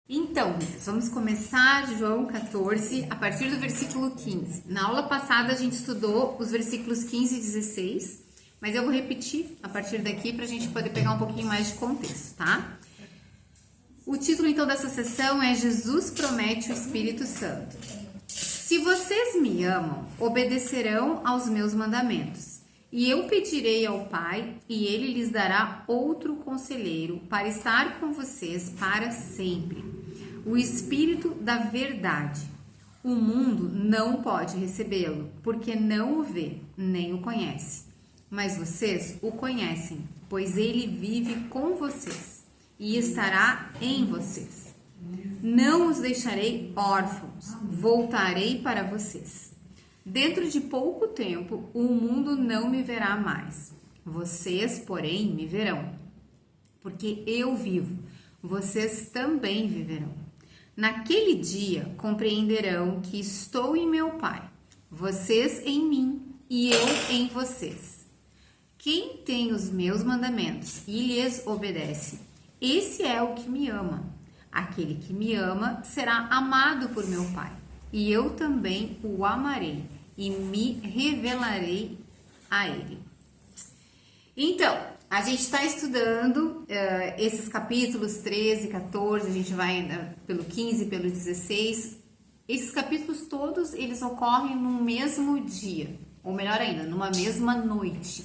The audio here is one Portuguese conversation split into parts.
Então, vamos começar João 14, a partir do versículo 15. Na aula passada a gente estudou os versículos 15 e 16, mas eu vou repetir a partir daqui para a gente poder pegar um pouquinho mais de contexto, tá? O título então dessa sessão é Jesus promete o Espírito Santo. Se vocês me amam, obedecerão aos meus mandamentos. E eu pedirei ao Pai, e Ele lhes dará outro conselheiro para estar com vocês para sempre. O Espírito da Verdade. O mundo não pode recebê-lo, porque não o vê, nem o conhece. Mas vocês o conhecem, pois Ele vive com vocês e estará em vocês. Não os deixarei órfãos, voltarei para vocês. Dentro de pouco tempo, o mundo não me verá mais. Vocês, porém, me verão. Porque eu vivo, vocês também viverão. Naquele dia, compreenderão que estou em meu Pai, vocês em mim e eu em vocês. Quem tem os meus mandamentos e lhes obedece, esse é o que me ama. Aquele que me ama será amado por meu Pai, e eu também o amarei e me revelarei a ele. Então, a gente está estudando esses capítulos 13, 14, a gente vai pelo 15, pelo 16. Esses capítulos todos, eles ocorrem no mesmo dia, ou melhor ainda, numa mesma noite.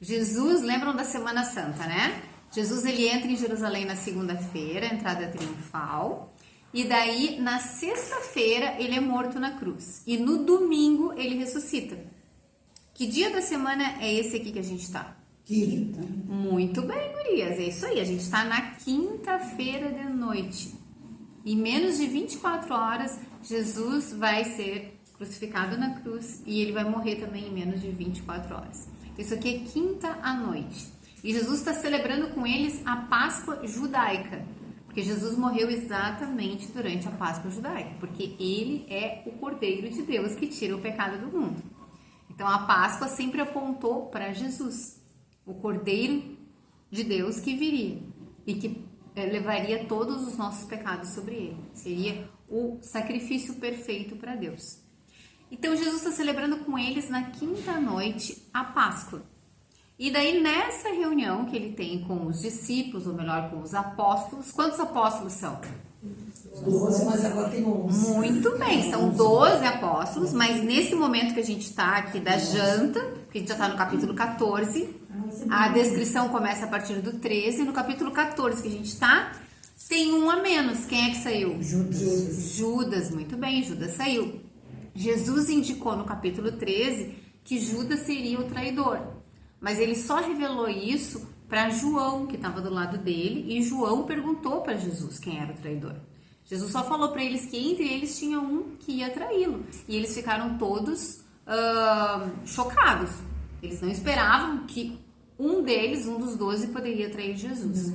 Jesus, lembram da Semana Santa, né? Jesus, ele entra em Jerusalém na segunda-feira, entrada triunfal, e daí na sexta-feira ele é morto na cruz, e no domingo ele ressuscita. Que dia da semana é esse aqui que a gente tá? Quinta. Muito bem, gurias, é isso aí, a gente tá na quinta-feira de noite. Em menos de 24 horas, Jesus vai ser crucificado na cruz e ele vai morrer também em menos de 24 horas. Isso aqui é quinta à noite. E Jesus está celebrando com eles a Páscoa judaica, porque Jesus morreu exatamente durante a Páscoa judaica, porque ele é o Cordeiro de Deus que tira o pecado do mundo. Então a Páscoa sempre apontou para Jesus, o Cordeiro de Deus que viria e que levaria todos os nossos pecados sobre ele. Seria o sacrifício perfeito para Deus. Então Jesus está celebrando com eles na quinta noite a Páscoa. E daí nessa reunião que ele tem com os discípulos, ou melhor, com os apóstolos, quantos apóstolos são? 12, mas agora tem 11. Muito bem, são 12 apóstolos, mas nesse momento que a gente está aqui da janta, que a gente já está no capítulo 14, a descrição começa a partir do 13, no capítulo 14 que a gente está, tem um a menos. Quem é que saiu? Judas, muito bem, Judas saiu. Jesus indicou no capítulo 13 que Judas seria o traidor. Mas ele só revelou isso para João, que estava do lado dele, e João perguntou para Jesus quem era o traidor. Jesus só falou para eles que entre eles tinha um que ia traí-lo. E eles ficaram todos chocados. Eles não esperavam que um deles, um dos 12, poderia trair Jesus.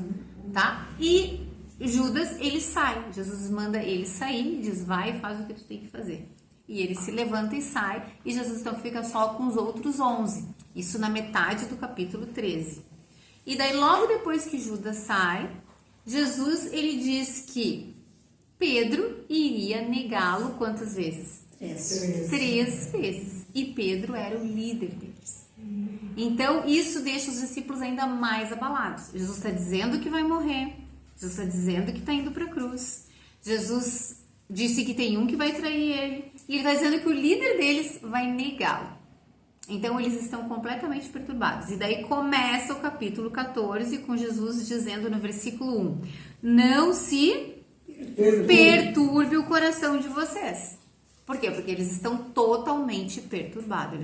Tá? E Judas, ele sai. Jesus manda ele sair e diz, vai e faz o que tu tem que fazer. E ele se levanta e sai, e Jesus então fica só com os outros 11. Isso na metade do capítulo 13. E daí logo depois que Judas sai, Jesus ele diz que Pedro iria negá-lo quantas vezes? 3 vezes. E Pedro era o líder deles. Então isso deixa os discípulos ainda mais abalados. Jesus está dizendo que vai morrer. Jesus está dizendo que está indo para a cruz. Jesus disse que tem um que vai trair ele. E ele está dizendo que o líder deles vai negá-lo. Então eles estão completamente perturbados. E daí começa o capítulo 14 com Jesus dizendo no versículo 1: não se perturbe o coração de vocês. Por quê? Porque eles estão totalmente perturbados.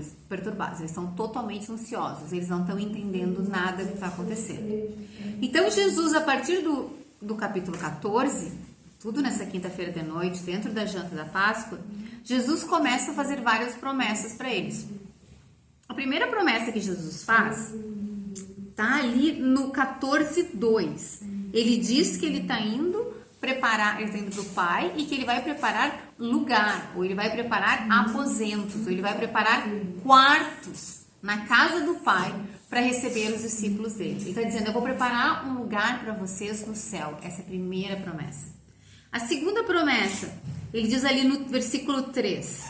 Eles estão totalmente ansiosos. Eles não estão entendendo nada do que está acontecendo. Então Jesus, a partir do capítulo 14, tudo nessa quinta-feira de noite, dentro da janta da Páscoa, Jesus começa a fazer várias promessas para eles. A primeira promessa que Jesus faz tá ali no 14:2. Ele diz que ele está indo preparar, ele está indo para o Pai e que ele vai preparar lugar, ou ele vai preparar aposentos, ou ele vai preparar quartos na casa do Pai para receber os discípulos dele. Ele está dizendo, eu vou preparar um lugar para vocês no céu. Essa é a primeira promessa. A segunda promessa, ele diz ali no versículo 3: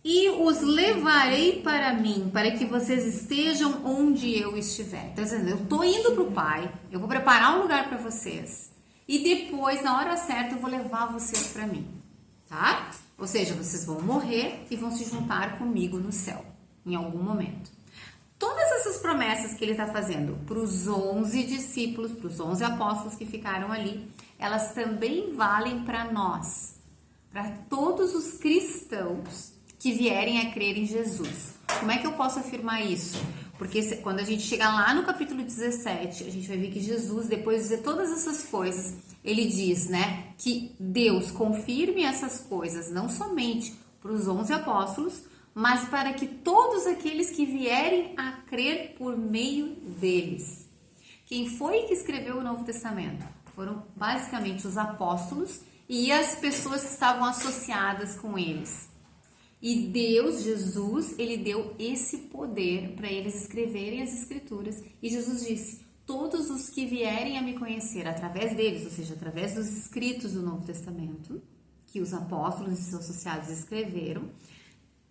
e os levarei para mim, para que vocês estejam onde eu estiver. Então, eu estou indo para o Pai, eu vou preparar um lugar para vocês, e depois, na hora certa, eu vou levar vocês para mim, tá? Ou seja, vocês vão morrer e vão se juntar comigo no céu, em algum momento. Todas essas promessas que ele está fazendo para os 11 discípulos, para os 11 apóstolos que ficaram ali, elas também valem para nós, para todos os cristãos que vierem a crer em Jesus. Como é que eu posso afirmar isso? Porque quando a gente chegar lá no capítulo 17, a gente vai ver que Jesus, depois de dizer todas essas coisas, ele diz, né, que Deus confirme essas coisas, não somente para os 11 apóstolos, mas para que todos aqueles que vierem a crer por meio deles. Quem foi que escreveu o Novo Testamento? Foram basicamente os apóstolos e as pessoas que estavam associadas com eles. E Deus, Jesus, ele deu esse poder para eles escreverem as escrituras. E Jesus disse: todos os que vierem a me conhecer através deles, ou seja, através dos escritos do Novo Testamento, que os apóstolos e seus associados escreveram,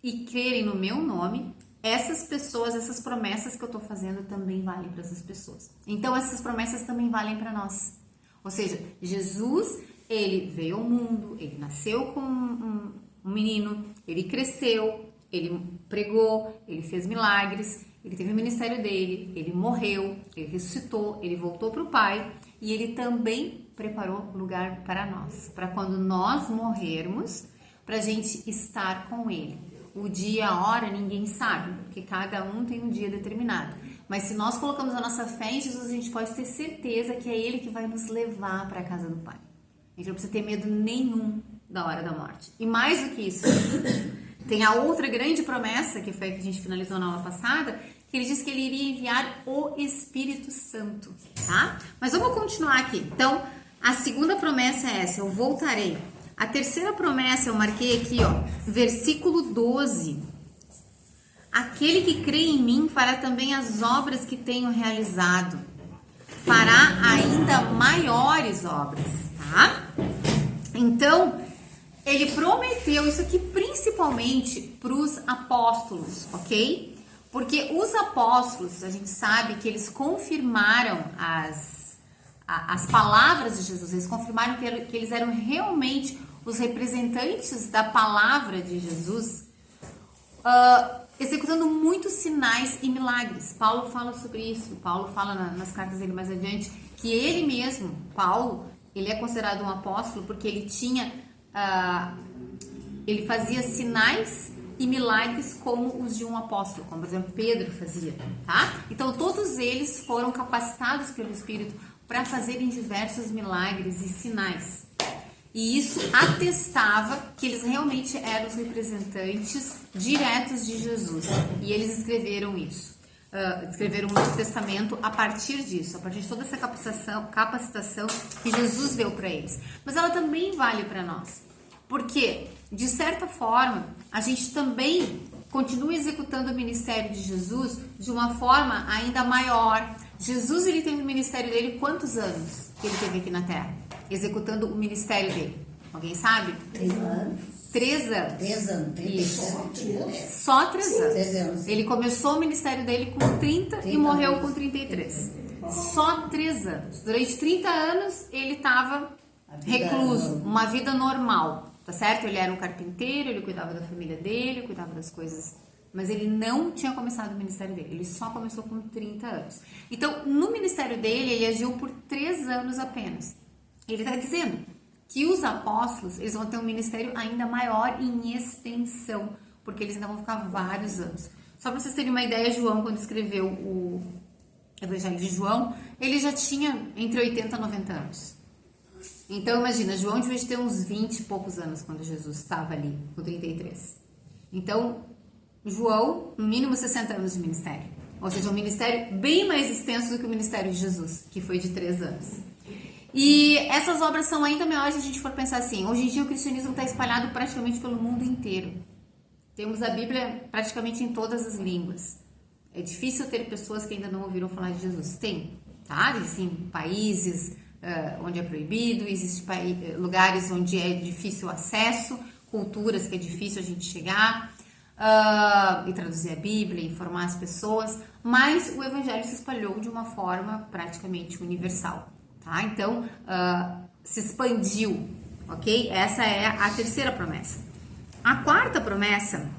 e crerem no meu nome, essas pessoas, essas promessas que eu estou fazendo também valem para essas pessoas. Então, essas promessas também valem para nós. Ou seja, Jesus, ele veio ao mundo, ele nasceu com um menino, ele cresceu, ele pregou, ele fez milagres, ele teve o ministério dele, ele morreu, ele ressuscitou, ele voltou para o Pai e ele também preparou lugar para nós, para quando nós morrermos, para a gente estar com ele. O dia, a hora, ninguém sabe, porque cada um tem um dia determinado. Mas se nós colocamos a nossa fé em Jesus, a gente pode ter certeza que é ele que vai nos levar para a casa do Pai. A gente não precisa ter medo nenhum da hora da morte. E mais do que isso, tem a outra grande promessa, que foi a que a gente finalizou na aula passada, que ele disse que ele iria enviar o Espírito Santo, tá? Mas vamos continuar aqui. Então, a segunda promessa é essa: eu voltarei. A terceira promessa eu marquei aqui, ó, versículo 12. Aquele que crê em mim fará também as obras que tenho realizado. Fará ainda maiores obras, tá? Então, ele prometeu isso aqui principalmente para os apóstolos, ok? Porque os apóstolos, a gente sabe que eles confirmaram as palavras de Jesus, eles confirmaram que eles eram realmente os representantes da palavra de Jesus, executando muitos sinais e milagres. Paulo fala sobre isso, Paulo fala nas cartas dele mais adiante, que ele mesmo, Paulo, ele é considerado um apóstolo porque ele tinha, ele fazia sinais e milagres como os de um apóstolo, como por exemplo Pedro fazia, tá? Então todos eles foram capacitados pelo Espírito para fazerem diversos milagres e sinais. E isso atestava que eles realmente eram os representantes diretos de Jesus. E eles escreveram isso. Escreveram o Novo Testamento a partir disso, a partir de toda essa capacitação que Jesus deu para eles. Mas ela também vale para nós. Porque, de certa forma, a gente também continua executando o ministério de Jesus de uma forma ainda maior. Jesus, ele teve o ministério dele quantos anos que ele teve aqui na Terra? Executando o ministério dele. Alguém sabe? 3 anos. 3 anos. 3 anos, 37. Só 3 anos. 3 anos. Ele começou o ministério dele com 30 e morreu com 33. Só 3 anos. Durante 30 anos ele estava recluso, uma vida normal, tá certo? Ele era um carpinteiro, ele cuidava da família dele, cuidava das coisas, mas ele não tinha começado o ministério dele, ele só começou com 30 anos. Então, no ministério dele, ele agiu por 3 anos apenas. Ele está dizendo que os apóstolos, eles vão ter um ministério ainda maior em extensão, porque eles ainda vão ficar vários anos. Só para vocês terem uma ideia, João, quando escreveu o Evangelho de João, ele já tinha entre 80 e 90 anos. Então, imagina, João devia ter uns 20 e poucos anos quando Jesus estava ali, com 33. Então, João, no mínimo 60 anos de ministério. Ou seja, um ministério bem mais extenso do que o ministério de Jesus, que foi de 3 anos. E essas obras são ainda maiores se a gente for pensar assim. Hoje em dia o cristianismo está espalhado praticamente pelo mundo inteiro. Temos a Bíblia praticamente em todas as línguas. É difícil ter pessoas que ainda não ouviram falar de Jesus. Tem, tá? Assim, países onde é proibido, existem lugares onde é difícil acesso, culturas que é difícil a gente chegar, e traduzir a Bíblia, informar as pessoas, mas o evangelho se espalhou de uma forma praticamente universal, tá? Então, se expandiu, ok? Essa é a terceira promessa. A quarta promessa,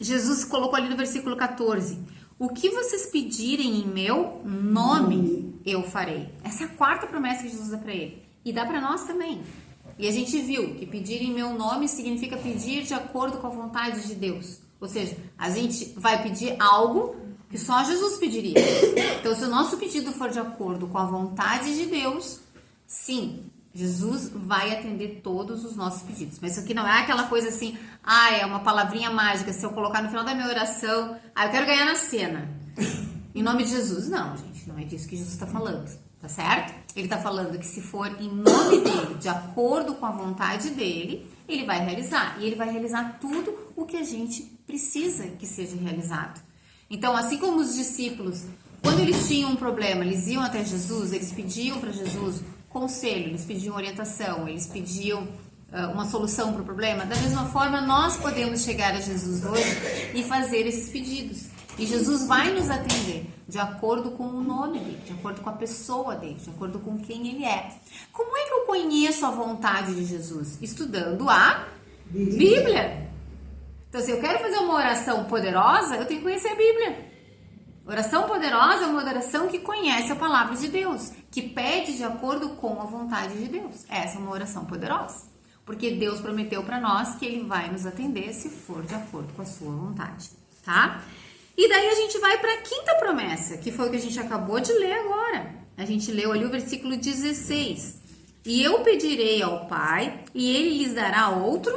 Jesus colocou ali no versículo 14, o que vocês pedirem em meu nome, eu farei. Essa é a quarta promessa que Jesus dá para ele, e dá para nós também. E a gente viu que pedir em meu nome significa pedir de acordo com a vontade de Deus. Ou seja, a gente vai pedir algo que só Jesus pediria. Então, se o nosso pedido for de acordo com a vontade de Deus, sim, Jesus vai atender todos os nossos pedidos. Mas isso aqui não é aquela coisa assim, é uma palavrinha mágica, se eu colocar no final da minha oração, eu quero ganhar na cena. Em nome de Jesus. Não, gente, não é disso que Jesus está falando. Tá certo? Ele tá falando que se for em nome dele, de acordo com a vontade dele, ele vai realizar. E ele vai realizar tudo o que a gente precisa que seja realizado. Então, assim como os discípulos, quando eles tinham um problema, eles iam até Jesus, eles pediam para Jesus conselho, eles pediam orientação, eles pediam uma solução para o problema. Da mesma forma, nós podemos chegar a Jesus hoje e fazer esses pedidos. E Jesus vai nos atender de acordo com o nome dele, de acordo com a pessoa dele, de acordo com quem ele é. Como é que eu conheço a vontade de Jesus? Estudando a Bíblia. Então, se eu quero fazer uma oração poderosa, eu tenho que conhecer a Bíblia. Oração poderosa é uma oração que conhece a palavra de Deus, que pede de acordo com a vontade de Deus. Essa é uma oração poderosa, porque Deus prometeu para nós que ele vai nos atender se for de acordo com a sua vontade, tá? E daí a gente vai para a quinta promessa, que foi o que a gente acabou de ler agora. A gente leu ali o versículo 16. E eu pedirei ao Pai, e ele lhes dará outro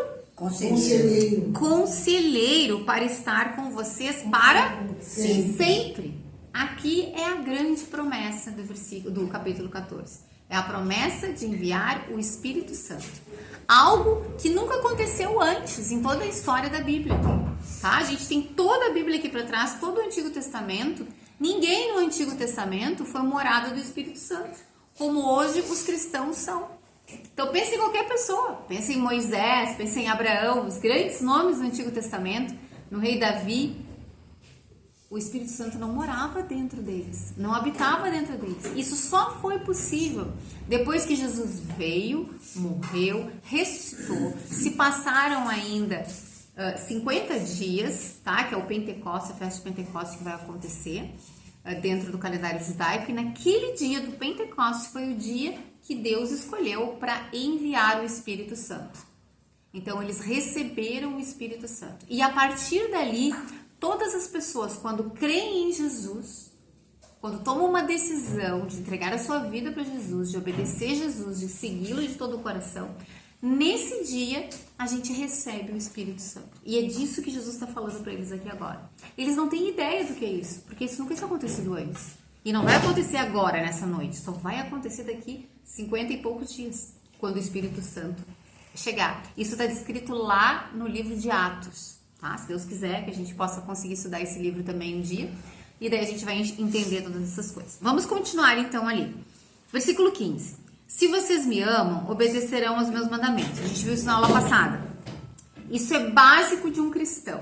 conselheiro para estar com vocês para sempre. Aqui é a grande promessa do capítulo 14. É a promessa de enviar o Espírito Santo. Algo que nunca aconteceu antes em toda a história da Bíblia. Tá? A gente tem toda a Bíblia aqui para trás, todo o Antigo Testamento. Ninguém no Antigo Testamento foi morada do Espírito Santo, como hoje os cristãos são. Então pense em qualquer pessoa, pense em Moisés, pense em Abraão, os grandes nomes do Antigo Testamento, no rei Davi. O Espírito Santo não morava dentro deles, não habitava dentro deles. Isso só foi possível depois que Jesus veio, morreu, ressuscitou. Se passaram ainda 50 dias, tá? Que é o Pentecostes, a festa de Pentecostes que vai acontecer dentro do calendário judaico. E naquele dia do Pentecostes foi o dia que Deus escolheu para enviar o Espírito Santo. Então eles receberam o Espírito Santo. E a partir dali, todas as pessoas, quando creem em Jesus, quando tomam uma decisão de entregar a sua vida para Jesus, de obedecer Jesus, de segui-lo de todo o coração, nesse dia a gente recebe o Espírito Santo. E é disso que Jesus está falando para eles aqui agora. Eles não têm ideia do que é isso, porque isso nunca tinha acontecido antes. E não vai acontecer agora, nessa noite. Só vai acontecer daqui 50 e poucos dias, quando o Espírito Santo chegar. Isso está descrito lá no livro de Atos. Tá? Se Deus quiser que a gente possa conseguir estudar esse livro também um dia, e daí a gente vai entender todas essas coisas. Vamos continuar então ali. Versículo 15. Se vocês me amam, obedecerão aos meus mandamentos. A gente viu isso na aula passada. Isso é básico de um cristão.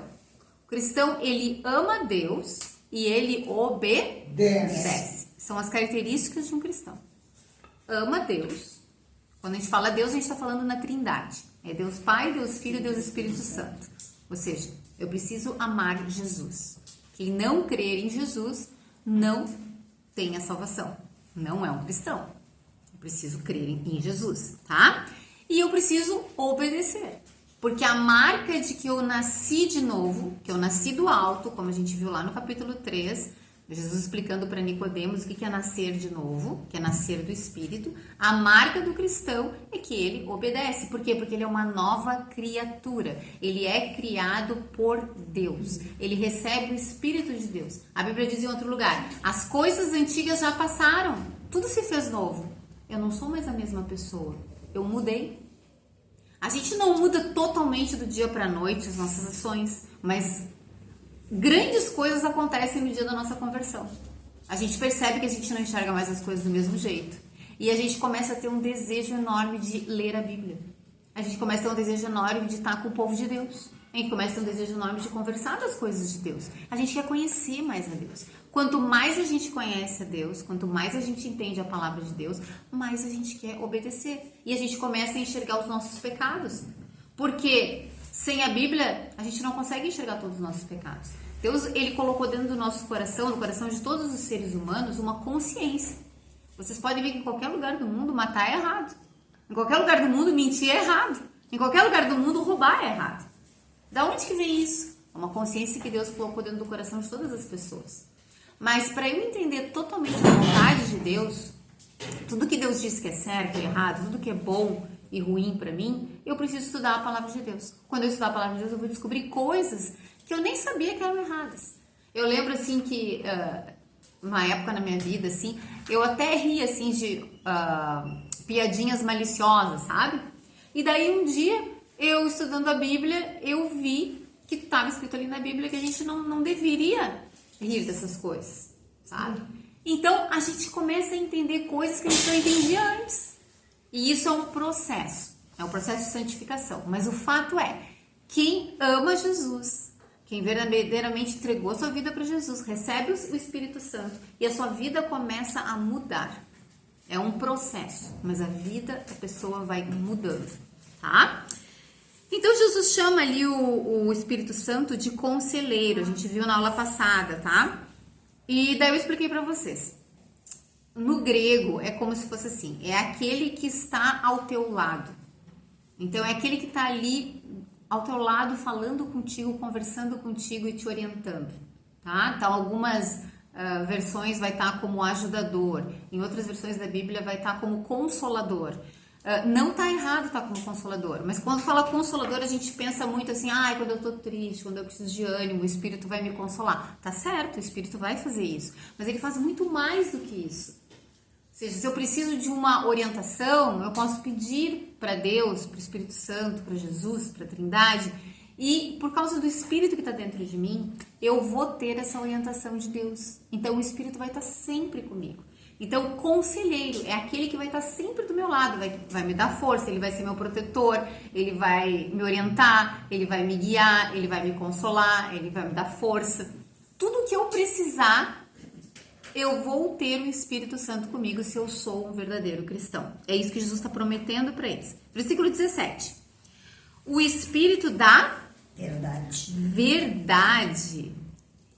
O cristão, ele ama Deus e ele obedece. São as características de um cristão. Ama Deus. Quando a gente fala Deus, a gente está falando na Trindade. É Deus Pai, Deus Filho e Deus Espírito Santo. Ou seja, eu preciso amar Jesus. Quem não crer em Jesus não tem a salvação. Não é um cristão. Eu preciso crer em Jesus, tá? E eu preciso obedecer. Porque a marca de que eu nasci de novo, que eu nasci do alto, como a gente viu lá no capítulo 3, Jesus explicando para Nicodemos o que é nascer de novo, que é nascer do Espírito. A marca do cristão é que ele obedece. Por quê? Porque ele é uma nova criatura. Ele é criado por Deus. Ele recebe o Espírito de Deus. A Bíblia diz em outro lugar, as coisas antigas já passaram, tudo se fez novo. Eu não sou mais a mesma pessoa, eu mudei. A gente não muda totalmente do dia para a noite as nossas ações, mas grandes coisas acontecem no dia da nossa conversão. A gente percebe que a gente não enxerga mais as coisas do mesmo jeito. E a gente começa a ter um desejo enorme de ler a Bíblia. A gente começa a ter um desejo enorme de estar com o povo de Deus. A gente começa a ter um desejo enorme de conversar das coisas de Deus. A gente quer conhecer mais a Deus. Quanto mais a gente conhece a Deus, quanto mais a gente entende a palavra de Deus, mais a gente quer obedecer. E a gente começa a enxergar os nossos pecados. Porque sem a Bíblia, a gente não consegue enxergar todos os nossos pecados. Deus, ele colocou dentro do nosso coração, no coração de todos os seres humanos, uma consciência. Vocês podem ver que em qualquer lugar do mundo matar é errado. Em qualquer lugar do mundo mentir é errado. Em qualquer lugar do mundo roubar é errado. Da onde que vem isso? É uma consciência que Deus colocou dentro do coração de todas as pessoas. Mas para eu entender totalmente a vontade de Deus, tudo que Deus diz que é certo e errado, tudo que é bom e ruim para mim, eu preciso estudar a palavra de Deus. Quando eu estudar a palavra de Deus, eu vou descobrir coisas que eu nem sabia que eram erradas. Eu lembro assim que uma época na minha vida assim, eu até ria assim de piadinhas maliciosas, sabe? E daí um dia, eu estudando a Bíblia, eu vi que estava escrito ali na Bíblia que a gente não deveria rir dessas coisas, sabe? Então, a gente começa a entender coisas que a gente não entendia antes. E isso é um processo de santificação. Mas o fato é, quem ama Jesus, quem verdadeiramente entregou sua vida para Jesus, recebe o Espírito Santo e a sua vida começa a mudar. É um processo, mas a vida da pessoa vai mudando, tá? Então, Jesus chama ali o Espírito Santo de conselheiro. A gente viu na aula passada, tá? E daí eu expliquei para vocês. No grego, é como se fosse assim. É aquele que está ao teu lado. Então, é aquele que está ali ao teu lado, falando contigo, conversando contigo e te orientando, tá? Então, algumas versões vai estar como ajudador. Em outras versões da Bíblia vai estar como consolador. Não tá errado estar como consolador, mas quando fala consolador a gente pensa muito assim, quando eu tô triste, quando eu preciso de ânimo, o Espírito vai me consolar. Tá certo, o Espírito vai fazer isso, mas ele faz muito mais do que isso. Ou seja, se eu preciso de uma orientação, eu posso pedir para Deus, para o Espírito Santo, para Jesus, para a Trindade, e por causa do Espírito que está dentro de mim, eu vou ter essa orientação de Deus. Então o Espírito vai estar sempre comigo. Então, o conselheiro é aquele que vai estar sempre do meu lado, vai me dar força, ele vai ser meu protetor, ele vai me orientar, ele vai me guiar, ele vai me consolar, ele vai me dar força. Tudo que eu precisar, eu vou ter o Espírito Santo comigo se eu sou um verdadeiro cristão. É isso que Jesus está prometendo para eles. Versículo 17. O Espírito da verdade.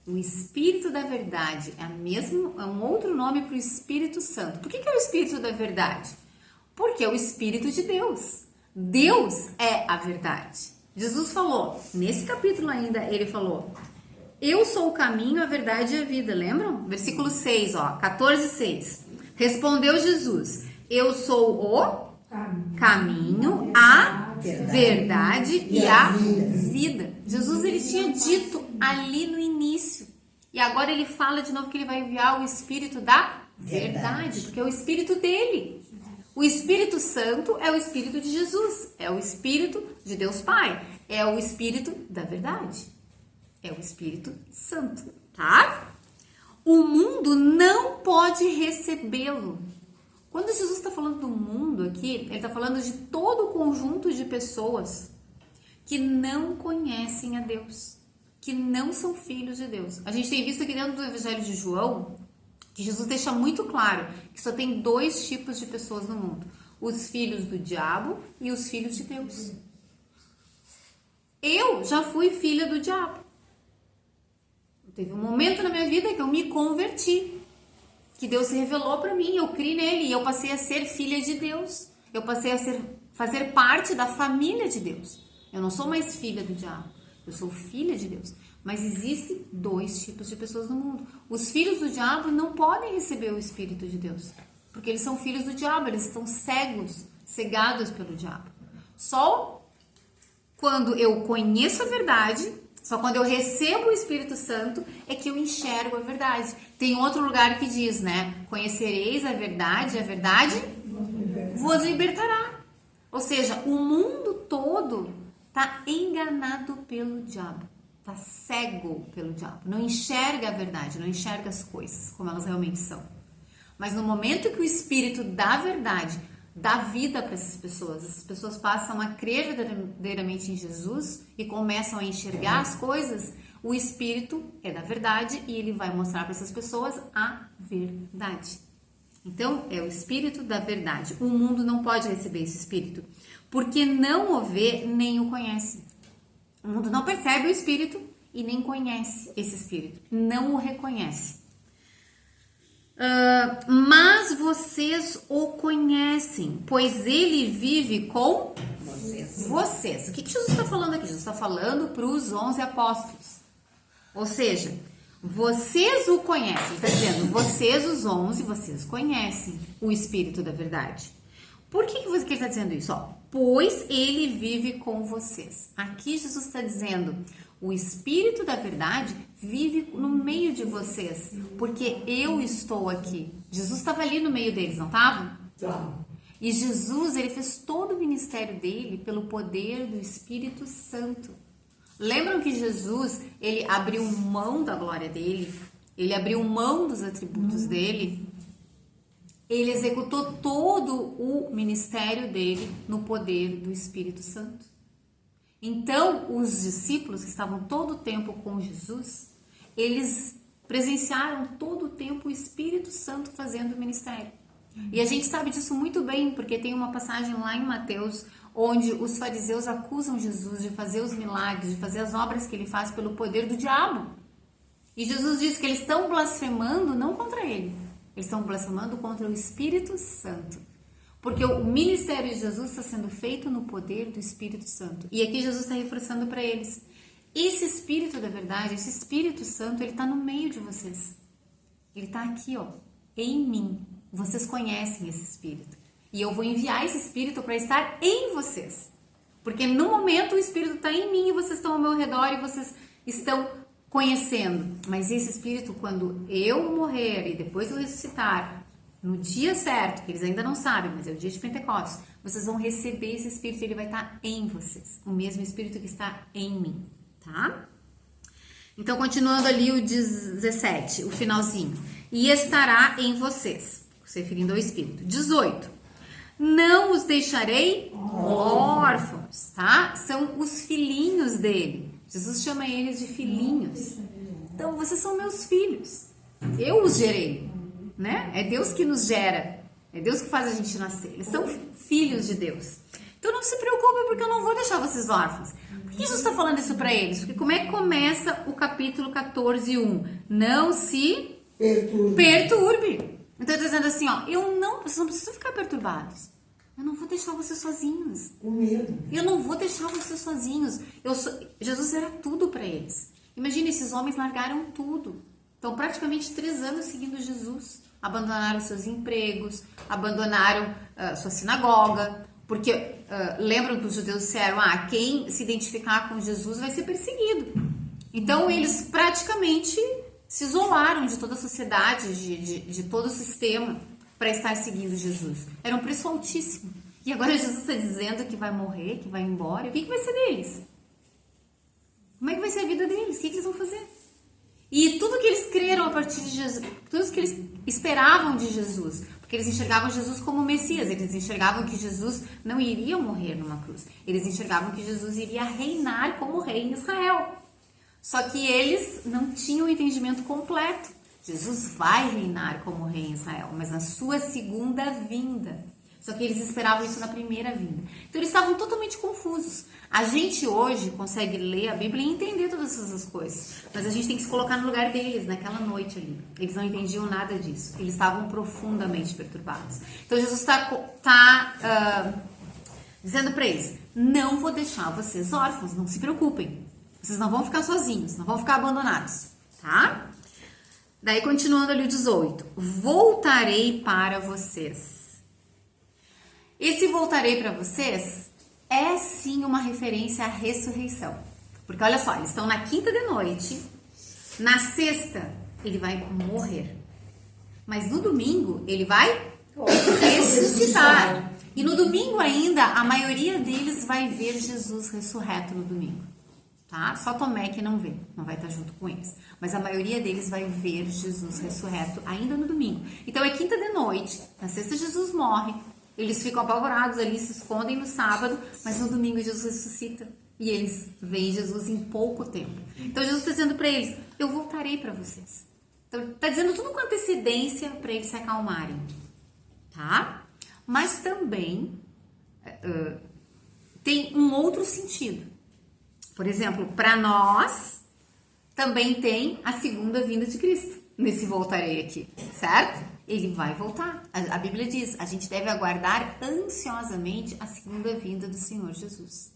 O Espírito da verdade é um outro nome para o Espírito Santo. Por que é o Espírito da verdade? Porque é o Espírito de Deus. Deus é a verdade. Jesus falou, nesse capítulo ainda, ele falou, eu sou o caminho, a verdade e a vida, lembram? Versículo 6, 14:6. Respondeu Jesus, eu sou o caminho, a verdade e a vida. Jesus, ele tinha dito ali no início. E agora ele fala de novo que ele vai enviar o Espírito da verdade, porque é o Espírito dele. O Espírito Santo é o Espírito de Jesus, é o Espírito de Deus Pai, é o Espírito da verdade, é o Espírito Santo, tá? O mundo não pode recebê-lo. Quando Jesus está falando do mundo aqui, ele está falando de todo o conjunto de pessoas que não conhecem a Deus, que não são filhos de Deus. A gente tem visto aqui dentro do Evangelho de João, que Jesus deixa muito claro que só tem 2 tipos de pessoas no mundo. Os filhos do diabo e os filhos de Deus. Eu já fui filha do diabo. Teve um momento na minha vida que eu me converti, que Deus se revelou para mim, eu criei nele e eu passei a ser filha de Deus. Eu passei a fazer parte da família de Deus. Eu não sou mais filha do diabo, eu sou filha de Deus. Mas existem 2 tipos de pessoas no mundo. Os filhos do diabo não podem receber o Espírito de Deus, porque eles são filhos do diabo, eles estão cegados pelo diabo. Só quando eu conheço a verdade, só quando eu recebo o Espírito Santo, é que eu enxergo a verdade. Tem outro lugar que diz, né? Conhecereis a verdade vos libertará. Ou seja, o mundo todo está enganado pelo diabo, está cego pelo diabo, não enxerga a verdade, não enxerga as coisas como elas realmente são. Mas no momento que o Espírito da verdade dá vida para essas pessoas passam a crer verdadeiramente em Jesus e começam a enxergar as coisas, o Espírito é da verdade e ele vai mostrar para essas pessoas a verdade. Então, é o Espírito da verdade. O mundo não pode receber esse Espírito, porque não o vê nem o conhece. O mundo não percebe o Espírito e nem conhece esse Espírito, não o reconhece. Mas vocês o conhecem, pois ele vive com vocês. O que Jesus está falando aqui? Jesus está falando para os 11 apóstolos. Ou seja, vocês o conhecem. Ele está dizendo, vocês os 11, vocês conhecem o Espírito da verdade. Por que ele está dizendo isso? Pois ele vive com vocês. Aqui Jesus está dizendo, o Espírito da verdade vive no meio de vocês, porque eu estou aqui. Jesus estava ali no meio deles, não estava? E Jesus, ele fez todo o ministério dele pelo poder do Espírito Santo. Lembram que Jesus, ele abriu mão da glória dele, ele abriu mão dos atributos dele, ele executou todo o ministério dele no poder do Espírito Santo. Então, os discípulos que estavam todo o tempo com Jesus, eles presenciaram todo o tempo o Espírito Santo fazendo o ministério. E a gente sabe disso muito bem, porque tem uma passagem lá em Mateus, onde os fariseus acusam Jesus de fazer os milagres, de fazer as obras que ele faz pelo poder do diabo. E Jesus diz que eles estão blasfemando não contra ele, eles estão blasfemando contra o Espírito Santo. Porque o ministério de Jesus está sendo feito no poder do Espírito Santo. E aqui Jesus está reforçando para eles. Esse Espírito da verdade, esse Espírito Santo, ele está no meio de vocês. Ele está aqui, em mim. Vocês conhecem esse Espírito. E eu vou enviar esse Espírito para estar em vocês. Porque no momento o Espírito está em mim e vocês estão ao meu redor e vocês estão conhecendo. Mas esse Espírito, quando eu morrer e depois eu ressuscitar, no dia certo, que eles ainda não sabem, mas é o dia de Pentecostes, vocês vão receber esse Espírito e ele vai estar em vocês. O mesmo Espírito que está em mim, tá? Então, continuando ali o 17, o finalzinho. E estará em vocês, se referindo ao Espírito. 18. Não os deixarei órfãos, tá? São os filhinhos dele. Jesus chama eles de filhinhos. Então, vocês são meus filhos. Eu os gerei. Né? É Deus que nos gera, é Deus que faz a gente nascer, eles são filhos de Deus. Então não se preocupe, porque eu não vou deixar vocês órfãos. Por que Jesus está falando isso para eles? Porque como é que começa o capítulo 14, 1? Não se perturbe. Então ele está dizendo assim, vocês não precisam ficar perturbados. Eu não vou deixar vocês sozinhos. Com medo. Eu não vou deixar vocês sozinhos. Jesus era tudo para eles. Imagina, esses homens largaram tudo. Então, praticamente 3 anos seguindo Jesus. Abandonaram seus empregos, abandonaram sua sinagoga, porque lembram que os judeus disseram, quem se identificar com Jesus vai ser perseguido. Então, eles praticamente se isolaram de toda a sociedade, de todo o sistema, para estar seguindo Jesus. Era um preço altíssimo. E agora Jesus está dizendo que vai morrer, que vai embora. E o que vai ser deles? Como é que vai ser a vida deles? O que eles vão fazer? E tudo que eles creram a partir de Jesus, tudo que eles esperavam de Jesus, porque eles enxergavam Jesus como Messias, eles enxergavam que Jesus não iria morrer numa cruz, eles enxergavam que Jesus iria reinar como rei em Israel. Só que eles não tinham o entendimento completo. Jesus vai reinar como rei em Israel, mas na sua segunda vinda. Só que eles esperavam isso na primeira vinda. Então eles estavam totalmente confusos. A gente hoje consegue ler a Bíblia e entender todas essas coisas. Mas a gente tem que se colocar no lugar deles, naquela noite ali. Eles não entendiam nada disso. Eles estavam profundamente perturbados. Então Jesus está dizendo para eles, não vou deixar vocês órfãos, não se preocupem. Vocês não vão ficar sozinhos, não vão ficar abandonados, tá? Daí continuando ali o 18. Voltarei para vocês. Esse voltarei para vocês é sim uma referência à ressurreição. Porque olha só, eles estão na quinta de noite, na sexta ele vai morrer. Mas no domingo ele vai ressuscitar. E no domingo ainda, a maioria deles vai ver Jesus ressurreto no domingo. Tá? tá? Só Tomé que não vê, não vai estar junto com eles. Mas a maioria deles vai ver Jesus ressurreto ainda no domingo. Então é quinta de noite, na sexta Jesus morre, eles ficam apavorados ali, se escondem no sábado, mas no domingo Jesus ressuscita e eles veem Jesus em pouco tempo. Então Jesus está dizendo para eles, eu voltarei para vocês. Então está dizendo tudo com antecedência para eles se acalmarem, tá? Mas também tem um outro sentido. Por exemplo, para nós também tem a segunda vinda de Cristo nesse voltarei aqui, certo? Ele vai voltar. A Bíblia diz, a gente deve aguardar ansiosamente a segunda vinda do Senhor Jesus.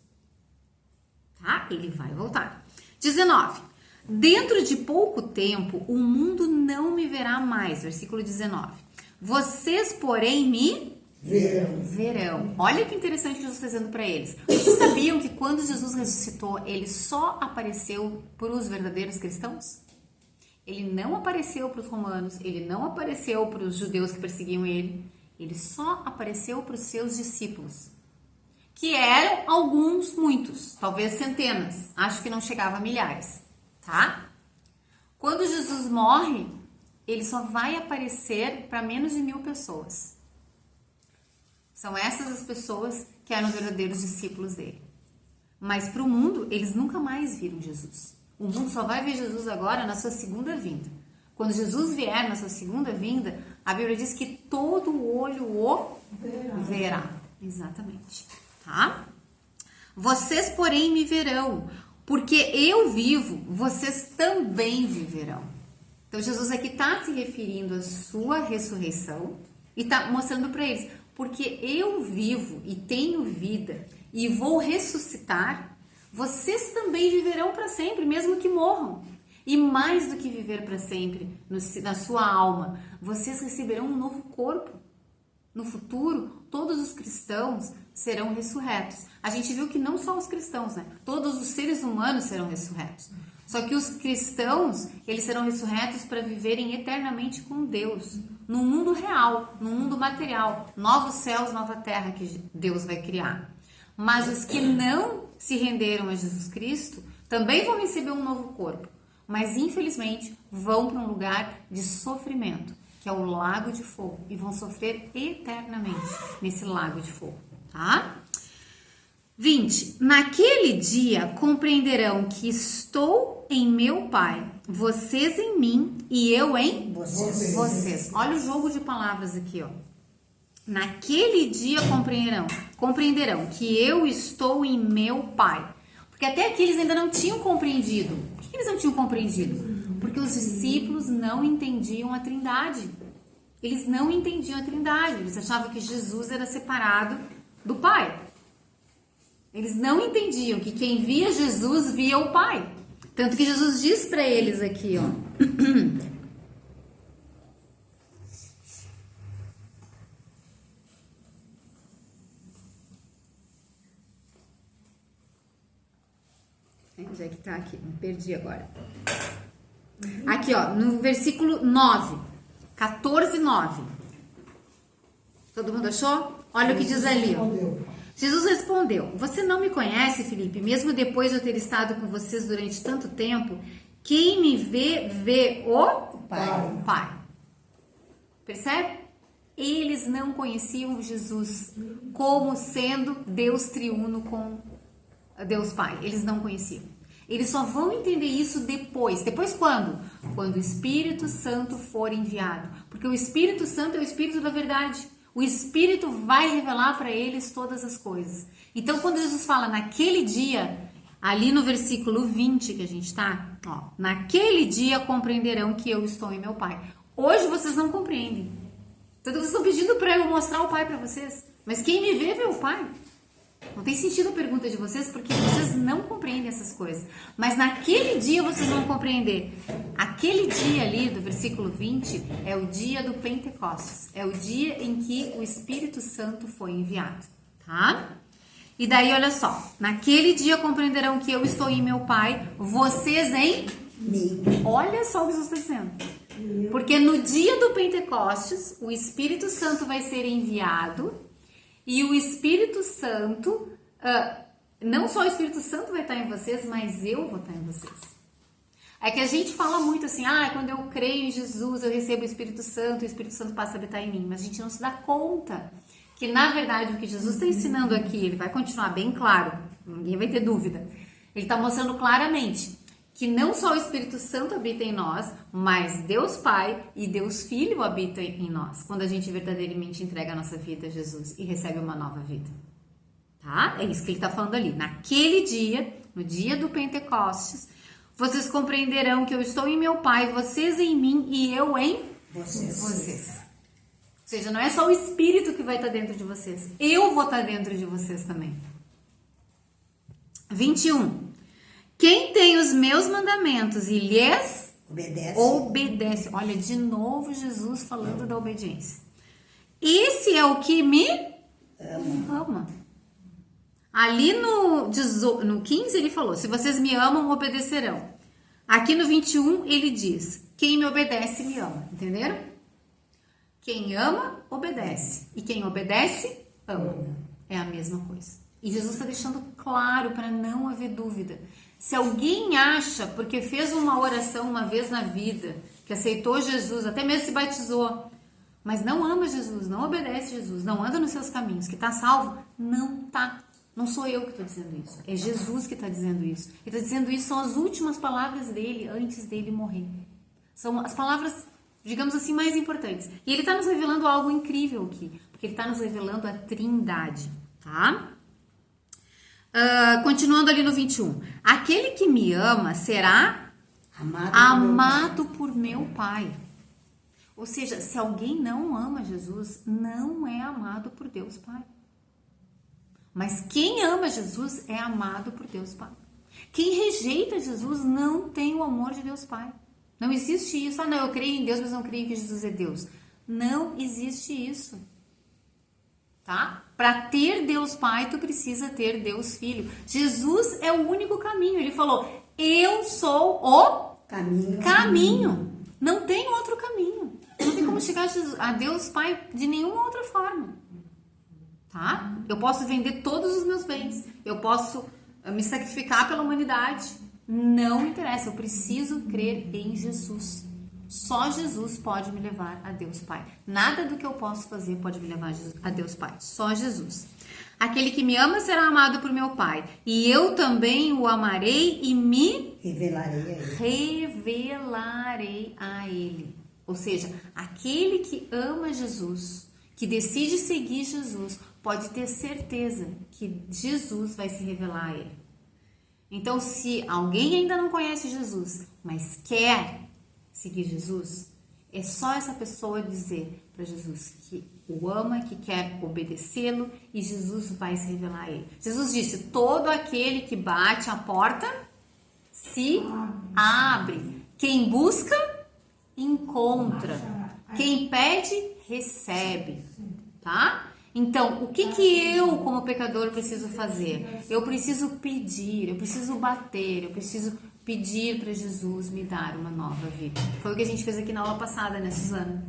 Tá? Ele vai voltar. 19. Dentro de pouco tempo, o mundo não me verá mais. Versículo 19. Vocês, porém, me verão. Olha que interessante que Jesus está dizendo para eles. Vocês sabiam que quando Jesus ressuscitou, ele só apareceu para os verdadeiros cristãos? Ele não apareceu para os romanos, ele não apareceu para os judeus que perseguiam ele. Ele só apareceu para os seus discípulos, que eram alguns, muitos, talvez centenas. Acho que não chegava a milhares, tá? Quando Jesus morre, ele só vai aparecer para menos de 1000 pessoas. São essas as pessoas que eram os verdadeiros discípulos dele. Mas para o mundo, eles nunca mais viram Jesus. O mundo só vai ver Jesus agora na sua segunda vinda. Quando Jesus vier na sua segunda vinda, a Bíblia diz que todo olho o verá. Exatamente. Tá? Vocês, porém, me verão, porque eu vivo, vocês também viverão. Então, Jesus aqui está se referindo à sua ressurreição e está mostrando para eles, porque eu vivo e tenho vida e vou ressuscitar, vocês também viverão para sempre, mesmo que morram. E mais do que viver para sempre na sua alma, vocês receberão um novo corpo. No futuro, todos os cristãos serão ressurretos. A gente viu que não só os cristãos, né? Todos os seres humanos serão ressurretos. Só que os cristãos, eles serão ressurretos para viverem eternamente com Deus. No mundo real, no mundo material. Novos céus, nova terra que Deus vai criar. Mas os que não se renderam a Jesus Cristo também vão receber um novo corpo. Mas, infelizmente, vão para um lugar de sofrimento, que é o lago de fogo. E vão sofrer eternamente nesse lago de fogo, tá? 20. Naquele dia compreenderão que estou em meu Pai, vocês em mim e eu em vocês. Olha o jogo de palavras aqui, ó. Naquele dia compreenderão que eu estou em meu Pai. Porque até aqui eles ainda não tinham compreendido. Por que eles não tinham compreendido? Porque os discípulos não entendiam a Trindade. Eles não entendiam a Trindade. Eles achavam que Jesus era separado do Pai. Eles não entendiam que quem via Jesus via o Pai. Tanto que Jesus diz para eles aqui, ó. Onde é que tá aqui? Me perdi agora. Aqui, ó, no versículo 9. 14, 9. Todo mundo achou? Olha o que diz ali, ó. Jesus respondeu: Você não me conhece, Felipe, mesmo depois de eu ter estado com vocês durante tanto tempo? Quem me vê, vê o Pai. Percebe? Eles não conheciam Jesus como sendo Deus triuno com Deus Pai. Eles não conheciam. Eles só vão entender isso depois. Depois quando? Quando o Espírito Santo for enviado. Porque o Espírito Santo é o Espírito da verdade. O Espírito vai revelar para eles todas as coisas. Então, quando Jesus fala naquele dia, ali no versículo 20 que a gente está, ó, naquele dia compreenderão que eu estou em meu Pai. Hoje vocês não compreendem. Então, vocês estão pedindo para eu mostrar o Pai para vocês. Mas quem me vê, vê o Pai. Não tem sentido a pergunta de vocês, porque vocês não compreendem essas coisas. Mas naquele dia vocês vão compreender. Aquele dia ali, do versículo 20, é o dia do Pentecostes. É o dia em que o Espírito Santo foi enviado, tá? E daí, olha só. Naquele dia compreenderão que eu estou em meu Pai, vocês em mim. Olha só o que Jesus está dizendo. Porque no dia do Pentecostes, o Espírito Santo vai ser enviado. E o Espírito Santo não só o Espírito Santo vai estar em vocês, mas eu vou estar em vocês. É que a gente fala muito assim, quando eu creio em Jesus, eu recebo o Espírito Santo passa a habitar em mim. Mas a gente não se dá conta que, na verdade, o que Jesus está ensinando aqui, ele vai continuar bem claro, ninguém vai ter dúvida. Ele está mostrando claramente que não só o Espírito Santo habita em nós, mas Deus Pai e Deus Filho habitam em nós, quando a gente verdadeiramente entrega a nossa vida a Jesus e recebe uma nova vida. Tá? É isso que ele está falando ali. Naquele dia, no dia do Pentecostes, vocês compreenderão que eu estou em meu Pai, vocês em mim e eu em vocês. Ou seja, não é só o Espírito que vai estar dentro de vocês, eu vou estar dentro de vocês também. 21. Quem tem os meus mandamentos e lhes obedece. Olha, de novo Jesus falando da obediência. Esse é o que me ama. Ali no 15 ele falou, se vocês me amam, obedecerão. Aqui no 21 ele diz, quem me obedece, me ama. Entenderam? Quem ama, obedece. E quem obedece, ama. É a mesma coisa. E Jesus está deixando claro para não haver dúvida. Se alguém acha, porque fez uma oração uma vez na vida, que aceitou Jesus, até mesmo se batizou, mas não ama Jesus, não obedece Jesus, não anda nos seus caminhos, que está salvo, não está. Não sou eu que estou dizendo isso, é Jesus que está dizendo isso. Ele está dizendo isso, são as últimas palavras dele, antes dele morrer. São as palavras, digamos assim, mais importantes. E ele está nos revelando algo incrível aqui, porque ele está nos revelando a Trindade, tá? Continuando ali no 21. Aquele que me ama será amado por meu Pai. Ou seja, se alguém não ama Jesus, não é amado por Deus Pai. Mas quem ama Jesus é amado por Deus Pai. Quem rejeita Jesus não tem o amor de Deus Pai. Não existe isso. Não, eu creio em Deus, mas não creio que Jesus é Deus. Não existe isso. Tá? Para ter Deus Pai, tu precisa ter Deus Filho. Jesus é o único caminho. Ele falou, eu sou o caminho. Não tem outro caminho. Não tem como chegar a Deus Pai de nenhuma outra forma. Tá? Eu posso vender todos os meus bens. Eu posso me sacrificar pela humanidade. Não interessa. Eu preciso crer em Jesus. Só Jesus pode me levar a Deus Pai. Nada do que eu posso fazer pode me levar a Deus Pai. Só Jesus. Aquele que me ama será amado por meu Pai. E eu também o amarei e me revelarei a ele. Ou seja, aquele que ama Jesus, que decide seguir Jesus, pode ter certeza que Jesus vai se revelar a ele. Então, se alguém ainda não conhece Jesus, mas quer seguir Jesus, é só essa pessoa dizer para Jesus que o ama, que quer obedecê-lo, e Jesus vai se revelar a ele. Jesus disse, todo aquele que bate a porta se abre. Quem busca, encontra. Quem pede, recebe. Tá? Então, o que eu, como pecador, preciso fazer? Eu preciso pedir, eu preciso bater, eu preciso pedir para Jesus me dar uma nova vida. Foi o que a gente fez aqui na aula passada, né, Suzana?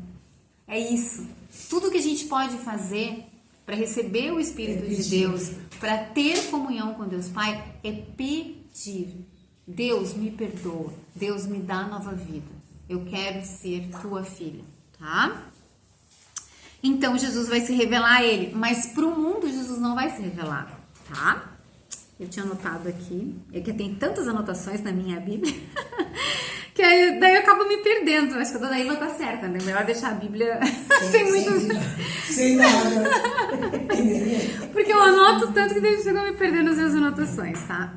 É isso. Tudo que a gente pode fazer para receber o Espírito de Deus, para ter comunhão com Deus Pai, é pedir. Deus, me perdoa. Deus, me dá nova vida. Eu quero ser tua filha, tá? Então, Jesus vai se revelar a ele, mas para o mundo, Jesus não vai se revelar, tá? Eu tinha anotado aqui, é que tem tantas anotações na minha Bíblia, que daí eu acabo me perdendo. Acho que a dona Ilma tá certa, né? Melhor deixar a Bíblia sem muitos... Sem nada. Porque eu anoto tanto que daí chego a me perder nas minhas anotações, tá?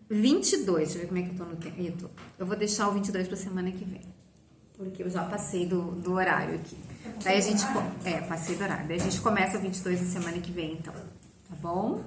22, deixa eu ver como é que eu tô no tempo. Eu vou deixar o 22 pra semana que vem, porque eu já passei do horário aqui. Daí a gente... passei do horário. Daí a gente começa o 22 na semana que vem, então. Tá bom?